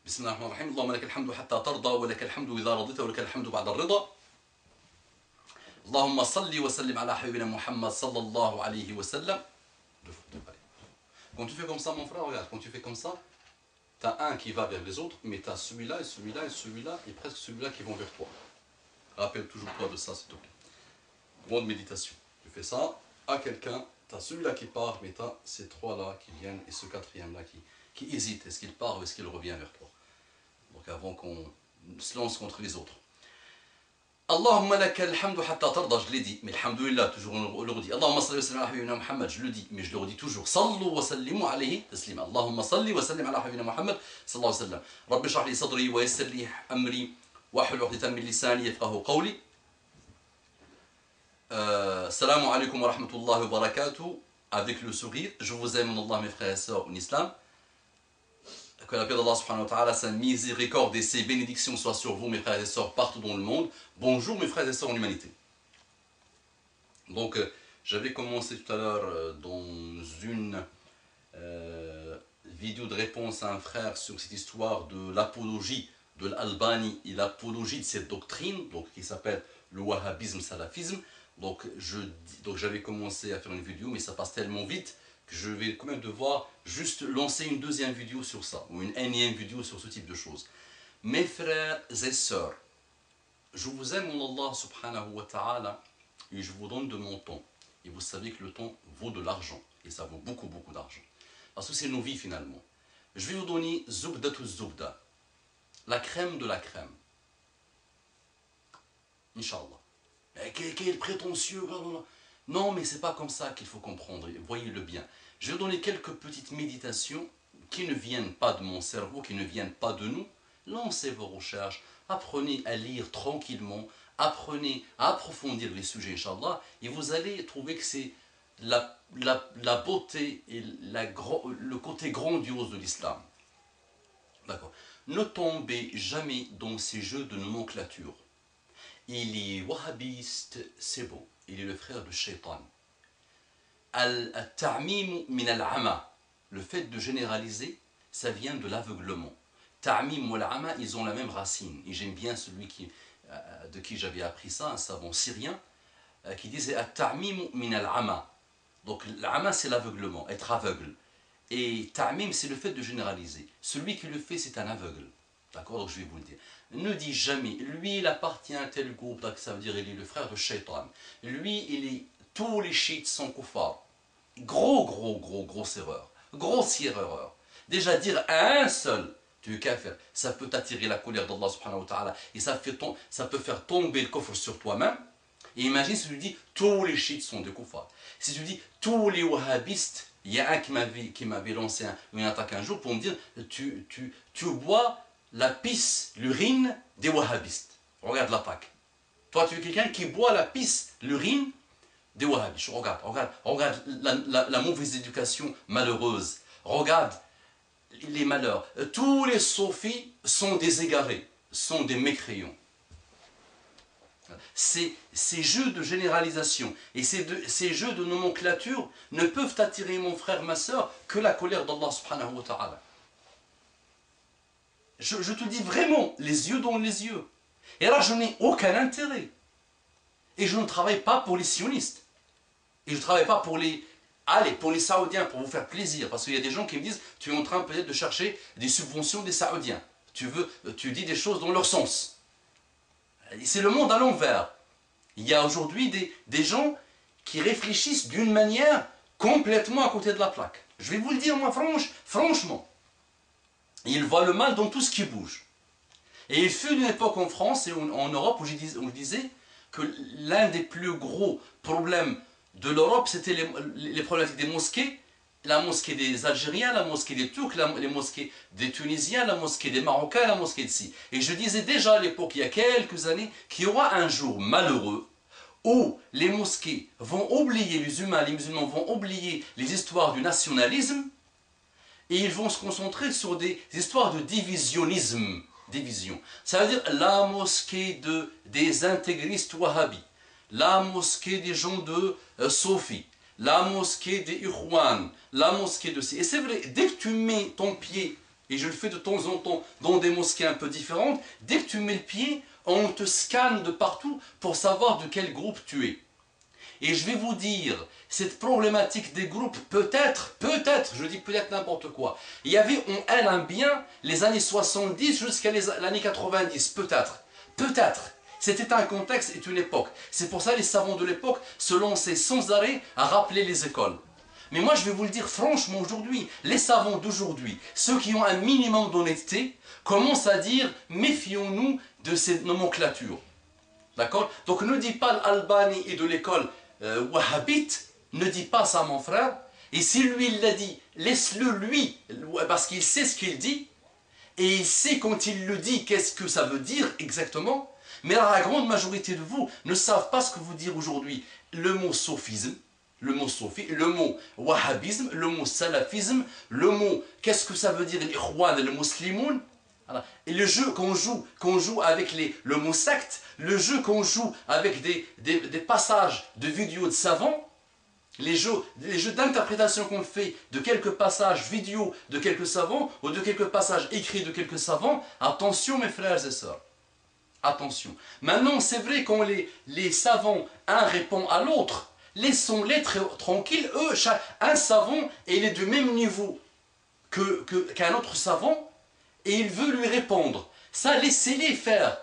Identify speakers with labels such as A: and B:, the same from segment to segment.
A: بسم الله الرحمن الرحيم. اللهم لك الحمد حتى ترضى ولك الحمد إذا رضيت ولك الحمد بعد الرضا. اللهم صل وسلم على حبيبنا محمد صلى الله عليه وسلم. Quand tu fais comme ça, mon frère, regarde, quand tu fais comme ça, tu as un qui va vers les autres, mais tu as celui-là et celui-là et celui-là et presque celui-là qui vont vers toi. Rappelle toujours toi de ça, s'il te plaît. Grande méditation. Tu fais ça à quelqu'un, tu as celui-là qui part, mais tu as ces trois-là qui viennent et ce quatrième-là qui hésite. Est-ce qu'il part ou est-ce qu'il revient vers toi? Donc avant qu'on se lance contre les autres. Allahumma laka alhamdu hatta tarda, je l'ai dit, mais alhamdulillah, toujours on le redit. Allahumma salli wa sallim ala habibina Muhammad, je le dis, mais je le redis toujours. Sallu wa sallimu alayhi taslima. Allahumma salli wa sallim ala habibina Muhammad sallallahu alayhi wa sallam. Rabbi shrah li sadri wa yassir li amri wa ahlul 'uqdatan min lisani yafqahu qawli. Assalamu alaikum wa rahmatullahi wa barakatuh. Avec le sourire, je vous aime en Allah mes frères et sœurs en islam. Que la paix d'Allah subhanahu wa ta'ala, sa miséricorde et ses bénédictions soient sur vous mes frères et sœurs partout dans le monde. Bonjour mes frères et sœurs en humanité. Donc j'avais commencé tout à l'heure dans une vidéo de réponse à un frère sur cette histoire de l'apologie de l'Albanie et l'apologie de cette doctrine, donc qui s'appelle le wahhabisme salafisme. Donc j'avais commencé à faire une vidéo, mais ça passe tellement vite que je vais quand même devoir juste lancer une deuxième vidéo sur ça, ou une énième vidéo sur ce type de choses. Mes frères et sœurs, je vous aime en Allah subhanahu wa ta'ala, et je vous donne de mon temps. Et vous savez que le temps vaut de l'argent, et ça vaut beaucoup d'argent. Parce que c'est nos vies finalement. Je vais vous donner zubdatu zubda, la crème de la crème. Inch'Allah. Mais quel prétentieux, blablabla. Non, mais c'est pas comme ça qu'il faut comprendre, voyez-le bien. Je vais donner quelques petites méditations qui ne viennent pas de mon cerveau, qui ne viennent pas de nous. Lancez vos recherches, apprenez à lire tranquillement, apprenez à approfondir les sujets, Inch'Allah, et vous allez trouver que c'est la beauté et le côté grandiose de l'islam. D'accord. Ne tombez jamais dans ces jeux de nomenclature. Il est wahhabiste, c'est beau. Il est le frère de Shaitan. Al-ta'mim min al-ama. Le fait de généraliser, ça vient de l'aveuglement. Ta'mim ou al-ama, ils ont la même racine. Et j'aime bien celui de qui j'avais appris ça, un savant syrien, qui disait Al-ta'mim min al-ama. Donc l'ama, c'est l'aveuglement, être aveugle. Et ta'mim, c'est le fait de généraliser. Celui qui le fait, c'est un aveugle. D'accord, donc je vais vous le dire. Ne dis jamais, lui il appartient à tel groupe, donc ça veut dire il est le frère de Shaitan. Lui, tous les chiites sont kuffar. Grosse erreur. Grossière erreur. Déjà dire à un seul, tu es kafir, ça peut attirer la colère d'Allah subhanahu wa ta'ala et ça peut faire tomber le coffre sur toi-même. Et imagine si tu dis tous les chiites sont des kuffar. Si tu dis tous les wahhabistes, il y a un qui m'avait lancé une attaque un jour pour me dire tu bois la pisse, l'urine des wahhabistes. Regarde l'attaque. Toi, tu es quelqu'un qui boit la pisse, l'urine des wahhabistes. Regarde la mauvaise éducation malheureuse. Regarde les malheurs. Tous les sophis sont des égarés, sont des mécréants. Ces jeux de généralisation et ces jeux de nomenclature ne peuvent attirer, mon frère, ma soeur, que la colère d'Allah subhanahu wa ta'ala. Je te dis vraiment, les yeux dans les yeux. Et là, je n'ai aucun intérêt. Et je ne travaille pas pour les sionistes. Et je ne travaille pas pour les Saoudiens, pour vous faire plaisir. Parce qu'il y a des gens qui me disent, tu es en train peut-être de chercher des subventions des Saoudiens. Tu dis des choses dans leur sens. C'est le monde à l'envers. Il y a aujourd'hui des gens qui réfléchissent d'une manière complètement à côté de la plaque. Je vais vous le dire, moi, franchement. Il voit le mal dans tout ce qui bouge. Et il fut une époque en France et en Europe où je disais que l'un des plus gros problèmes de l'Europe, c'était les problématiques des mosquées, la mosquée des Algériens, la mosquée des Turcs, les mosquées des Tunisiens, la mosquée des Marocains, la mosquée de ci. Et je disais déjà à l'époque, il y a quelques années, qu'il y aura un jour malheureux où les mosquées vont oublier, les musulmans vont oublier les histoires du nationalisme, et ils vont se concentrer sur des histoires de divisionnisme. Division. Ça veut dire la mosquée des intégristes wahhabis, la mosquée des gens de Sophie, la mosquée des Ikhwan, la mosquée de... Et c'est vrai, dès que tu mets ton pied et je le fais de temps en temps dans des mosquées un peu différentes, dès que tu mets le pied, on te scanne de partout pour savoir de quel groupe tu es. Et je vais vous dire, cette problématique des groupes, peut-être, je dis peut-être n'importe quoi. Il y avait en elle un bien, les années 70 jusqu'à l'année 90, peut-être. C'était un contexte et une époque. C'est pour ça que les savants de l'époque se lançaient sans arrêt à rappeler les écoles. Mais moi, je vais vous le dire franchement aujourd'hui, les savants d'aujourd'hui, ceux qui ont un minimum d'honnêteté, commencent à dire, méfions-nous de ces nomenclatures. D'accord? Donc ne dis pas l'Albani et de l'école wahhabite, ne dis pas ça mon frère. Et si lui il l'a dit, laisse-le lui, parce qu'il sait ce qu'il dit, et il sait quand il le dit qu'est-ce que ça veut dire exactement. Mais la grande majorité de vous ne savent pas ce que vous dire aujourd'hui. Le mot sophisme, le mot wahhabisme, le mot salafisme, le mot qu'est-ce que ça veut dire l'ikhwan, le muslimoun. Et le jeu qu'on joue avec le mot secte, le jeu qu'on joue avec des passages de vidéos de savants, les jeux d'interprétation qu'on fait de quelques passages vidéo de quelques savants ou de quelques passages écrits de quelques savants, attention mes frères et sœurs. Attention. Maintenant, c'est vrai quand les savants, un répond à l'autre, laissons-les tranquilles. Eux, un savant, il est du même niveau qu'un autre savant, et il veut lui répondre. Ça, laissez-les faire.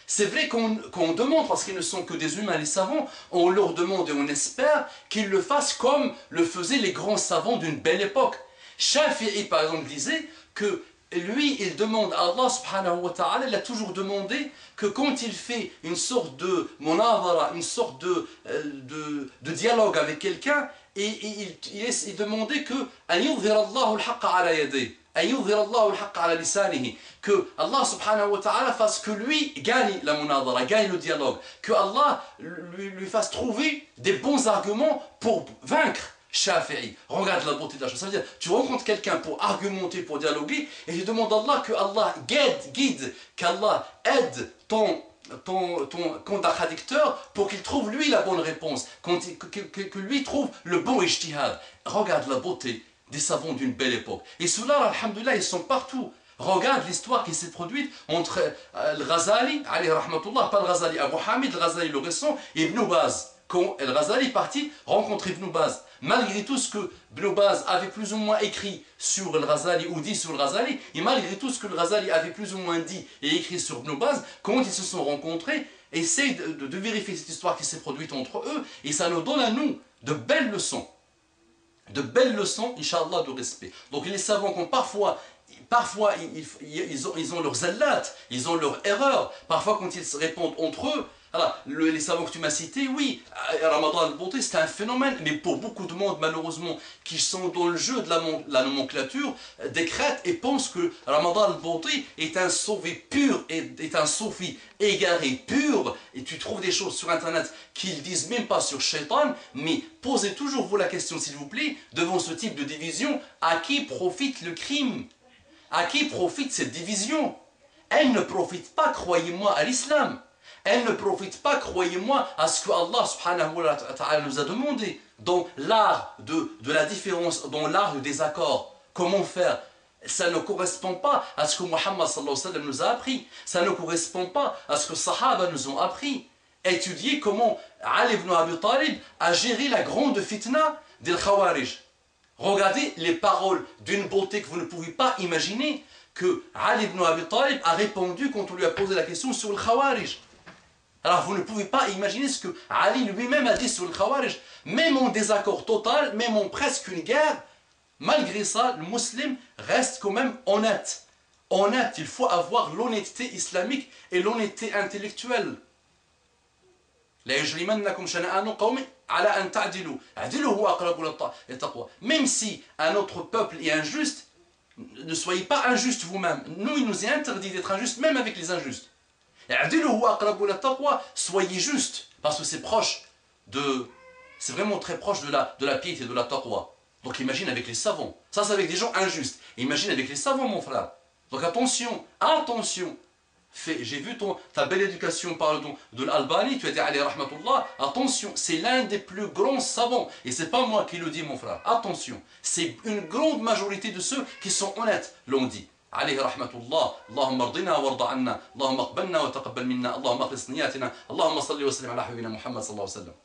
A: C'est vrai qu'on demande, parce qu'ils ne sont que des humains, les savants, on leur demande et on espère qu'ils le fassent comme le faisaient les grands savants d'une belle époque. Shafi'i, par exemple, disait que lui, il demande à Allah subhanahu wa ta'ala, il a toujours demandé que quand il fait une sorte de munadhara, une sorte de dialogue avec quelqu'un, et il demandait que que Allah subhanahu wa ta'ala fasse que lui gagne la munadhara, gagne le dialogue, que Allah lui fasse trouver des bons arguments pour vaincre Shafi'i. Regarde la beauté de la chose. Ça veut dire, tu rencontres quelqu'un pour argumenter, pour dialoguer, et tu demandes à Allah que Allah guide, qu'Allah aide ton contradicteur pour qu'il trouve lui la bonne réponse, que lui trouve le bon ijtihad. Regarde la beauté des savants d'une belle époque. Et ceux-là, alhamdoulilah, ils sont partout. Regarde l'histoire qui s'est produite entre Al-Ghazali, alayhi rahmatullah, pas Al-Ghazali, Abu Hamid Al-Ghazali le récent, et Ibn Baz. Quand Al-Ghazali est parti rencontrer Ibn Baz, malgré tout ce que Ibn Baz avait plus ou moins écrit sur Al-Ghazali ou dit sur Al-Ghazali, et malgré tout ce que Al-Ghazali avait plus ou moins dit et écrit sur Ibn Baz, quand ils se sont rencontrés, essaye de vérifier cette histoire qui s'est produite entre eux, et ça nous donne à nous de belles leçons. De belles leçons, Inch'Allah, de respect. Donc les savants qui ont parfois ils ont leurs zallat, ils ont leurs erreurs. Parfois quand ils se répondent entre eux, alors, les savants que tu m'as cités, oui, Ramadan al-Bouti, c'est un phénomène, mais pour beaucoup de monde, malheureusement, qui sont dans le jeu de la nomenclature, décrètent et pensent que Ramadan al-Bouti est un soufi pur, est un soufi égaré pur, et tu trouves des choses sur Internet qu'ils ne disent même pas sur Shaitan, mais posez toujours vous la question, s'il vous plaît, devant ce type de division, à qui profite le crime? À qui profite cette division? Elle ne profite pas, croyez-moi, à l'islam. Elle ne profite pas, croyez-moi, à ce que Allah subhanahu wa ta'ala nous a demandé. Dans l'art de la différence, dans l'art du désaccord, comment faire? Ça ne correspond pas à ce que Muhammad sallallahu alayhi wa sallam nous a appris. Ça ne correspond pas à ce que les Sahaba nous ont appris. Étudier comment Ali ibn Abi Talib a géré la grande fitna des Khawarij. Regardez les paroles d'une beauté que vous ne pouvez pas imaginer, que Ali ibn Abi Talib a répondu quand on lui a posé la question sur le Khawarij. Alors vous ne pouvez pas imaginer ce que Ali lui-même a dit sur le Khawarij. Même en désaccord total, même en presque une guerre, malgré ça, le musulman reste quand même honnête. Honnête, il faut avoir l'honnêteté islamique et l'honnêteté intellectuelle. Même si un autre peuple est injuste, ne soyez pas injuste vous-même. Nous, il nous est interdit d'être injuste, même avec les injustes. Soyez juste, parce que c'est proche c'est vraiment très proche de la piété, de la taqwa. Donc imagine avec les savants. Ça c'est avec des gens injustes. Imagine avec les savants, mon frère. Donc attention, attention. J'ai vu ta belle éducation par le don de l'Albani, tu as dit alayhi rahmatullah, attention, c'est l'un des plus grands savants. Et c'est pas moi qui le dis, mon frère. Attention, c'est une grande majorité de ceux qui sont honnêtes l'ont dit. عليه رحمة الله. اللهم ارضنا وارض عنا، اللهم اقبلنا وتقبل منا، اللهم اخلص نياتنا، اللهم صل وسلم على حبيبنا محمد صلى الله عليه وسلم.